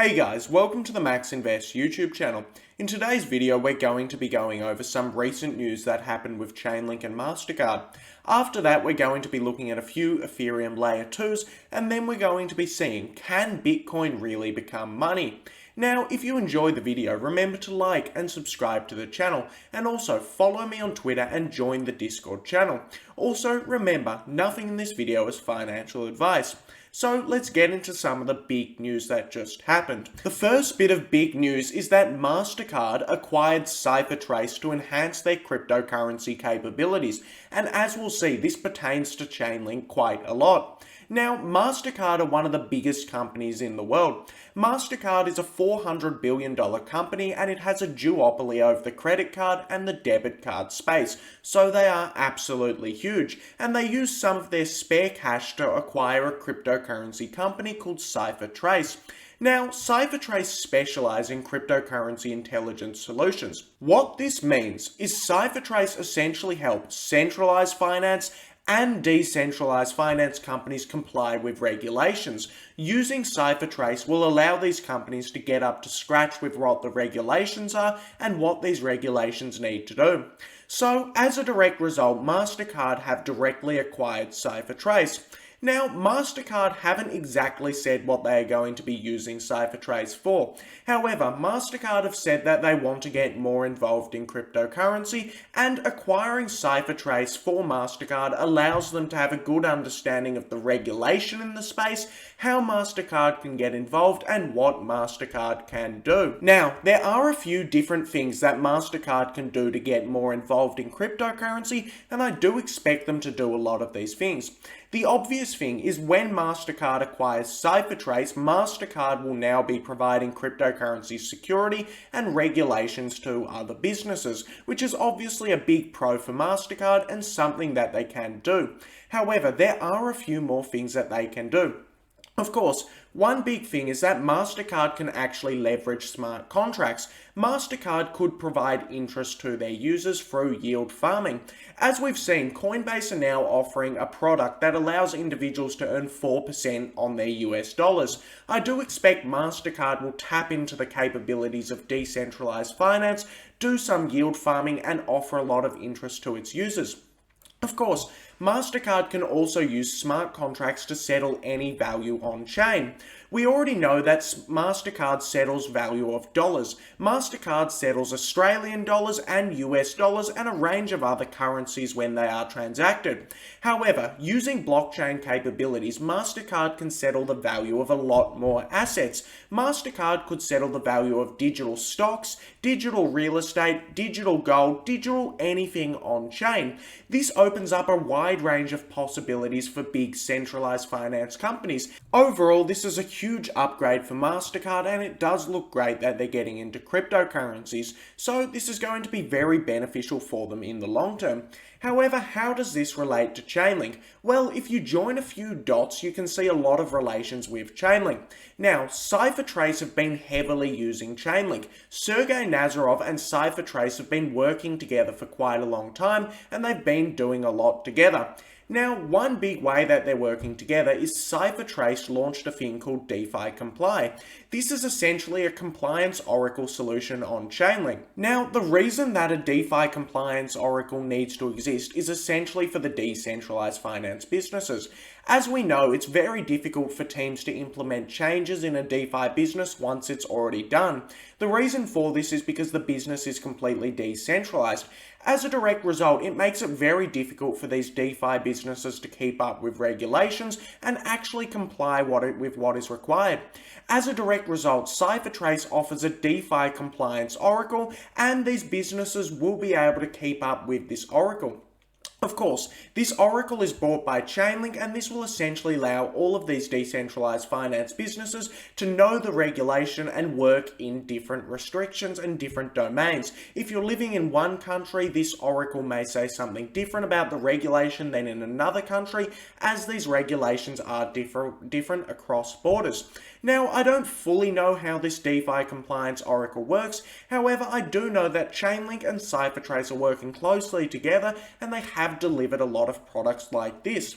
Hey guys, welcome to the Max Invest YouTube channel. In today's video, we're going to be going over some recent news that happened with Chainlink and Mastercard. After that, we're going to be looking at a few Ethereum Layer 2s, and then we're going to be seeing, can Bitcoin really become money? Now, if you enjoyed the video, remember to like and subscribe to the channel, and also follow me on Twitter and join the Discord channel. Also, remember, nothing in this video is financial advice. So let's get into some of the big news that just happened. The first bit of big news is that Mastercard acquired CipherTrace to enhance their cryptocurrency capabilities, and as we'll see, this pertains to Chainlink quite a lot. Now, Mastercard are one of the biggest companies in the world. Mastercard is a $400 billion company and it has a duopoly over the credit card and the debit card space, so they are absolutely huge, and they use some of their spare cash to acquire a cryptocurrency company called CipherTrace. Now, CipherTrace specialize in cryptocurrency intelligence solutions. What this means is CipherTrace essentially helps centralized finance and decentralized finance companies comply with regulations. Using CipherTrace will allow these companies to get up to scratch with what the regulations are and what these regulations need to do. So, as a direct result, Mastercard have directly acquired CipherTrace. Now, Mastercard haven't exactly said what they are going to be using CipherTrace for. However, Mastercard have said that they want to get more involved in cryptocurrency, and acquiring CipherTrace for Mastercard allows them to have a good understanding of the regulation in the space, how Mastercard can get involved, and what Mastercard can do. Now, there are a few different things that Mastercard can do to get more involved in cryptocurrency, and I do expect them to do a lot of these things. The obvious thing is when Mastercard acquires CipherTrace, Mastercard will now be providing cryptocurrency security and regulations to other businesses, which is obviously a big pro for Mastercard and something that they can do. However, there are a few more things that they can do. Of course, one big thing is that Mastercard can actually leverage smart contracts. Mastercard could provide interest to their users through yield farming. As we've seen, Coinbase are now offering a product that allows individuals to earn 4% on their US dollars. I do expect Mastercard will tap into the capabilities of decentralized finance, do some yield farming, and offer a lot of interest to its users. Of course, Mastercard can also use smart contracts to settle any value on chain. We already know that Mastercard settles value of dollars. Mastercard settles Australian dollars and US dollars and a range of other currencies when they are transacted. However, using blockchain capabilities, Mastercard can settle the value of a lot more assets. Mastercard could settle the value of digital stocks, digital real estate, digital gold, digital anything on chain. This opens up a wide range of possibilities for big centralized finance companies. Overall, this is a huge upgrade for Mastercard, and it does look great that they're getting into cryptocurrencies, so this is going to be very beneficial for them in the long term. However, how does this relate to Chainlink? Well, if you join a few dots, you can see a lot of relations with Chainlink. Now, CipherTrace have been heavily using Chainlink. Sergey Nazarov and CipherTrace have been working together for quite a long time, and they've been doing a lot together. Now, one big way that they're working together is CipherTrace launched a thing called DeFi Comply. This is essentially a compliance oracle solution on Chainlink. Now, the reason that a DeFi compliance oracle needs to exist is essentially for the decentralized finance businesses. As we know, it's very difficult for teams to implement changes in a DeFi business once it's already done. The reason for this is because the business is completely decentralized. As a direct result, it makes it very difficult for these DeFi businesses to keep up with regulations and actually comply with what is required. As a direct result, CipherTrace offers a DeFi compliance oracle, and these businesses will be able to keep up with this oracle. Of course, this oracle is bought by Chainlink, and this will essentially allow all of these decentralized finance businesses to know the regulation and work in different restrictions and different domains. If you're living in one country, this oracle may say something different about the regulation than in another country, as these regulations are different across borders. Now, I don't fully know how this DeFi compliance oracle works. However, I do know that Chainlink and CipherTrace are working closely together, and they have delivered a lot of products like this.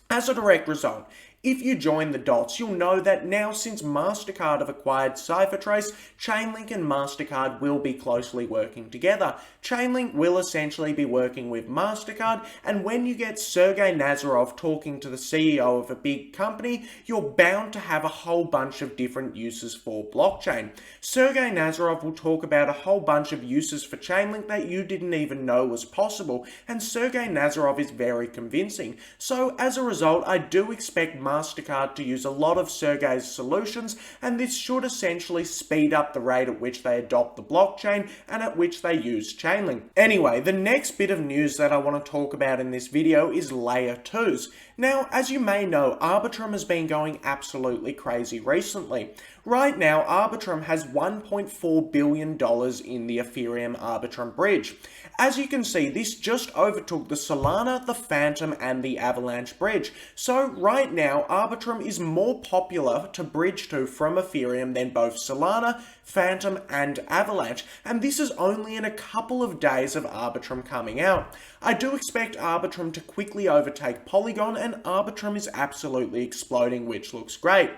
As a direct result, If you join the dots, you'll know that now since Mastercard have acquired CipherTrace, Chainlink and Mastercard will be closely working together. Chainlink will essentially be working with Mastercard, and when you get Sergey Nazarov talking to the CEO of a big company, you're bound to have a whole bunch of different uses for blockchain. Sergey Nazarov will talk about a whole bunch of uses for Chainlink that you didn't even know was possible, and Sergey Nazarov is very convincing. So as a result, I do expect Mastercard to use a lot of Sergey's solutions, and this should essentially speed up the rate at which they adopt the blockchain and at which they use Chainlink. Anyway, the next bit of news that I want to talk about in this video is Layer 2s. Now, as you may know, Arbitrum has been going absolutely crazy recently. Right now, Arbitrum has $1.4 billion in the Ethereum Arbitrum bridge. As you can see, this just overtook the Solana, the Phantom, and the Avalanche bridge. So right now, Arbitrum is more popular to bridge to from Ethereum than both Solana, Phantom, and Avalanche. And this is only in a couple of days of Arbitrum coming out. I do expect Arbitrum to quickly overtake Polygon, and Arbitrum is absolutely exploding, which looks great.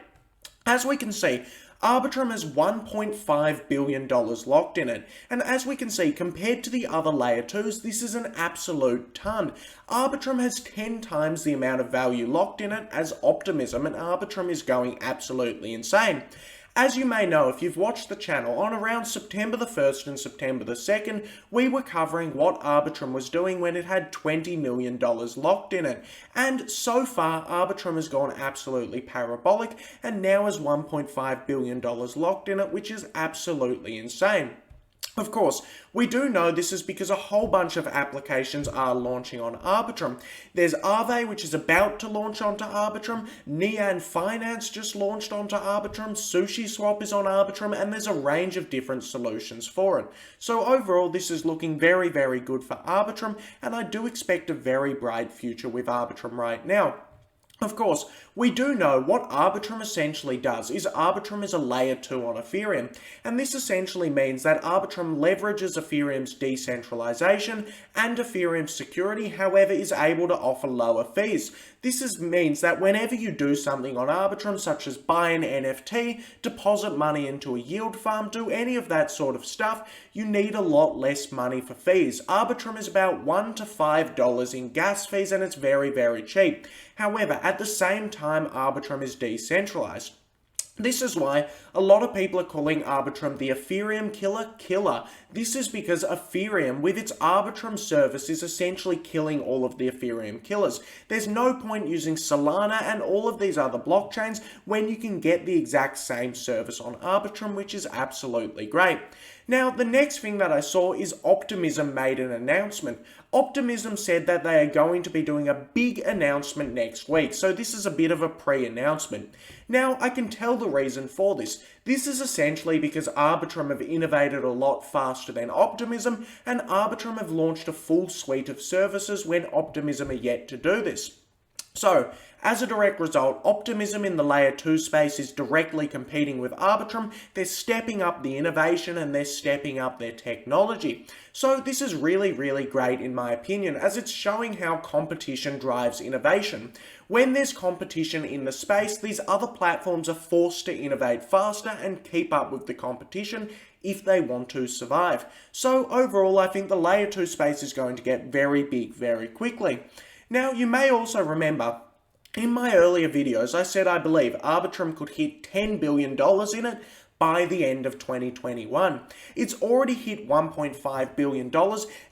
As we can see, Arbitrum has $1.5 billion locked in it, and as we can see, compared to the other Layer 2s, this is an absolute ton. Arbitrum has 10 times the amount of value locked in it as Optimism, and Arbitrum is going absolutely insane. As you may know, if you've watched the channel, on around September the 1st and September the 2nd, we were covering what Arbitrum was doing when it had $20 million locked in it. And so far, Arbitrum has gone absolutely parabolic and now has $1.5 billion locked in it, which is absolutely insane. Of course, we do know this is because a whole bunch of applications are launching on Arbitrum. There's Aave, which is about to launch onto Arbitrum. Nian Finance just launched onto Arbitrum. SushiSwap is on Arbitrum, and there's a range of different solutions for it. So overall, this is looking very, very good for Arbitrum, and I do expect a very bright future with Arbitrum right now. Of course, we do know what Arbitrum essentially does is Arbitrum is a layer 2 on Ethereum, and this essentially means that Arbitrum leverages Ethereum's decentralization and Ethereum's security, however is able to offer lower fees. This means that whenever you do something on Arbitrum, such as buy an NFT, deposit money into a yield farm, do any of that sort of stuff, you need a lot less money for fees. Arbitrum is about $1 to $5 in gas fees, and it's very, very cheap. However, at the same time, Arbitrum is decentralized. This is why a lot of people are calling Arbitrum the Ethereum killer. This is because Ethereum, with its Arbitrum service, is essentially killing all of the Ethereum killers. There's no point using Solana and all of these other blockchains when you can get the exact same service on Arbitrum, which is absolutely great. Now, the next thing that I saw is Optimism made an announcement. Optimism said that they are going to be doing a big announcement next week, so this is a bit of a pre-announcement. Now, I can tell the reason for this. This is essentially because Arbitrum have innovated a lot faster than Optimism, and Arbitrum have launched a full suite of services when Optimism are yet to do this. So, as a direct result, Optimism in the Layer 2 space is directly competing with Arbitrum. They're stepping up the innovation and they're stepping up their technology. So this is really, really great in my opinion, as it's showing how competition drives innovation. When there's competition in the space, these other platforms are forced to innovate faster and keep up with the competition if they want to survive. So overall, I think the Layer 2 space is going to get very big very quickly. Now, you may also remember, in my earlier videos, I said I believe Arbitrum could hit $10 billion in it by the end of 2021. It's already hit $1.5 billion,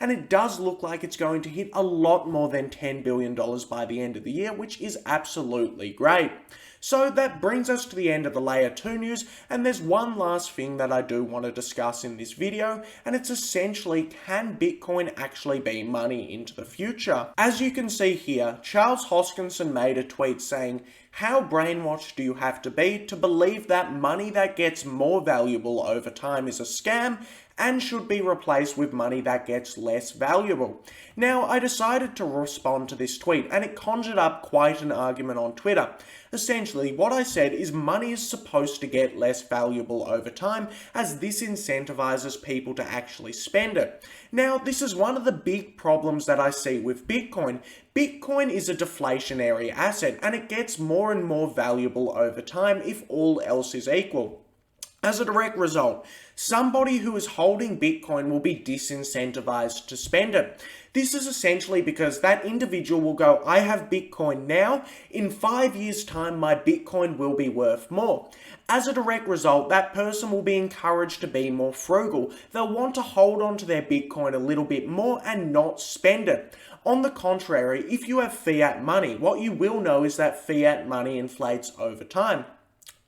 and it does look like it's going to hit a lot more than $10 billion by the end of the year, which is absolutely great. So that brings us to the end of the Layer 2 news, and there's one last thing that I do want to discuss in this video, and it's essentially, can Bitcoin actually be money into the future? As you can see here, Charles Hoskinson made a tweet saying, "How brainwashed do you have to be to believe that money that gets more valuable over time is a scam, and should be replaced with money that gets less valuable. Now, I decided to respond to this tweet, and it conjured up quite an argument on Twitter. Essentially, what I said is money is supposed to get less valuable over time, as this incentivizes people to actually spend it. Now, this is one of the big problems that I see with Bitcoin. Bitcoin is a deflationary asset, and it gets more and more valuable over time if all else is equal. As a direct result, somebody who is holding Bitcoin will be disincentivized to spend it. This is essentially because that individual will go, I have Bitcoin now, in 5 years' time my Bitcoin will be worth more. As a direct result, that person will be encouraged to be more frugal. They'll want to hold on to their Bitcoin a little bit more and not spend it. On the contrary, if you have fiat money, what you will know is that fiat money inflates over time.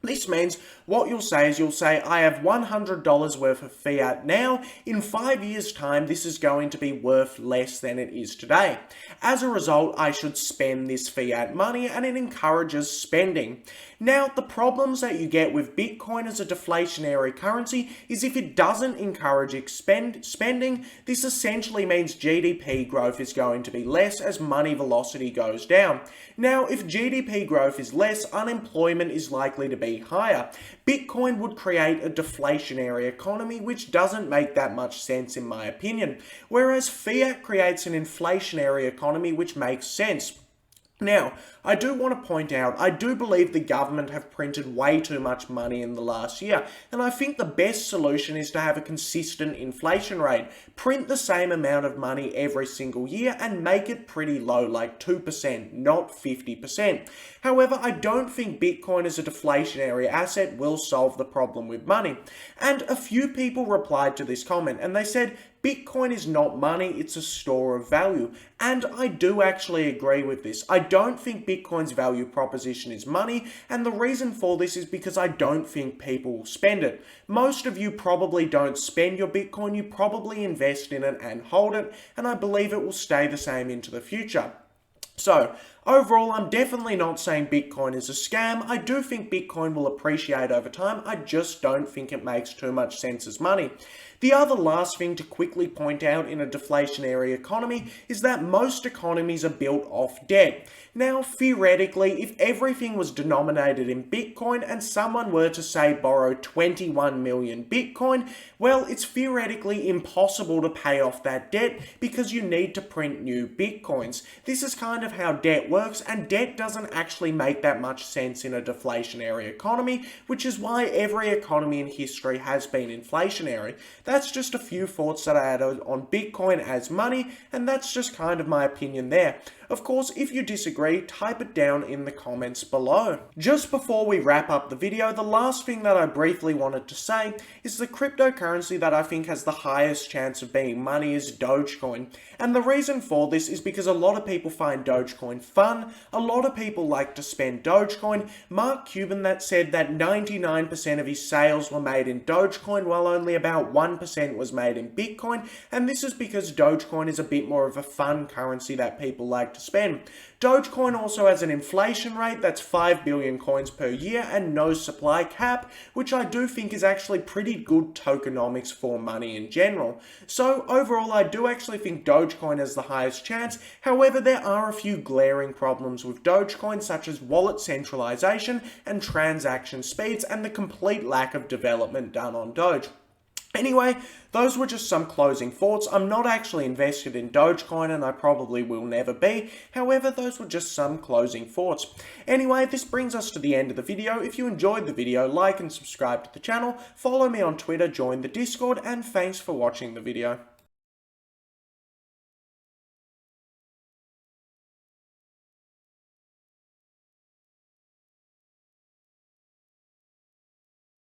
This means what you'll say is I have $100 worth of fiat now. In 5 years' time, this is going to be worth less than it is today. As a result, I should spend this fiat money, and it encourages spending. Now, the problems that you get with Bitcoin as a deflationary currency is if it doesn't encourage spending, this essentially means GDP growth is going to be less as money velocity goes down. Now, if GDP growth is less, unemployment is likely to be higher. Bitcoin would create a deflationary economy, which doesn't make that much sense in my opinion, whereas fiat creates an inflationary economy, which makes sense. Now, I do want to point out, I do believe the government have printed way too much money in the last year, and I think the best solution is to have a consistent inflation rate. Print the same amount of money every single year and make it pretty low, like 2%, not 50%. However, I don't think Bitcoin as a deflationary asset will solve the problem with money. And a few people replied to this comment, and they said, Bitcoin is not money, it's a store of value. And I do actually agree with this. I don't think Bitcoin's value proposition is money, and the reason for this is because I don't think people will spend it. Most of you probably don't spend your Bitcoin, you probably invest in it and hold it, and I believe it will stay the same into the future. So, overall, I'm definitely not saying Bitcoin is a scam. I do think Bitcoin will appreciate over time. I just don't think it makes too much sense as money. The other last thing to quickly point out in a deflationary economy is that most economies are built off debt. Now, theoretically, if everything was denominated in Bitcoin and someone were to, say, borrow 21 million Bitcoin, well, it's theoretically impossible to pay off that debt because you need to print new Bitcoins. This is kind of how debt works, and debt doesn't actually make that much sense in a deflationary economy, which is why every economy in history has been inflationary. That's just a few thoughts that I had on Bitcoin as money, and that's just kind of my opinion there. Of course, if you disagree, type it down in the comments below. Just before we wrap up the video, the last thing that I briefly wanted to say is the cryptocurrency that I think has the highest chance of being money is Dogecoin. And the reason for this is because a lot of people find Dogecoin fun, a lot of people like to spend Dogecoin. Mark Cuban that said that 99% of his sales were made in Dogecoin, while only about 1% was made in Bitcoin, and this is because Dogecoin is a bit more of a fun currency that people like to spend. Dogecoin also has an inflation rate that's 5 billion coins per year and no supply cap, which I do think is actually pretty good tokenomics for money in general. So overall, I do actually think Dogecoin has the highest chance. However, there are a few glaring problems with Dogecoin, such as wallet centralization and transaction speeds and the complete lack of development done on Doge. Anyway, those were just some closing thoughts. I'm not actually invested in Dogecoin, and I probably will never be. However, those were just some closing thoughts. Anyway, this brings us to the end of the video. If you enjoyed the video, like and subscribe to the channel, follow me on Twitter, join the Discord, and thanks for watching the video.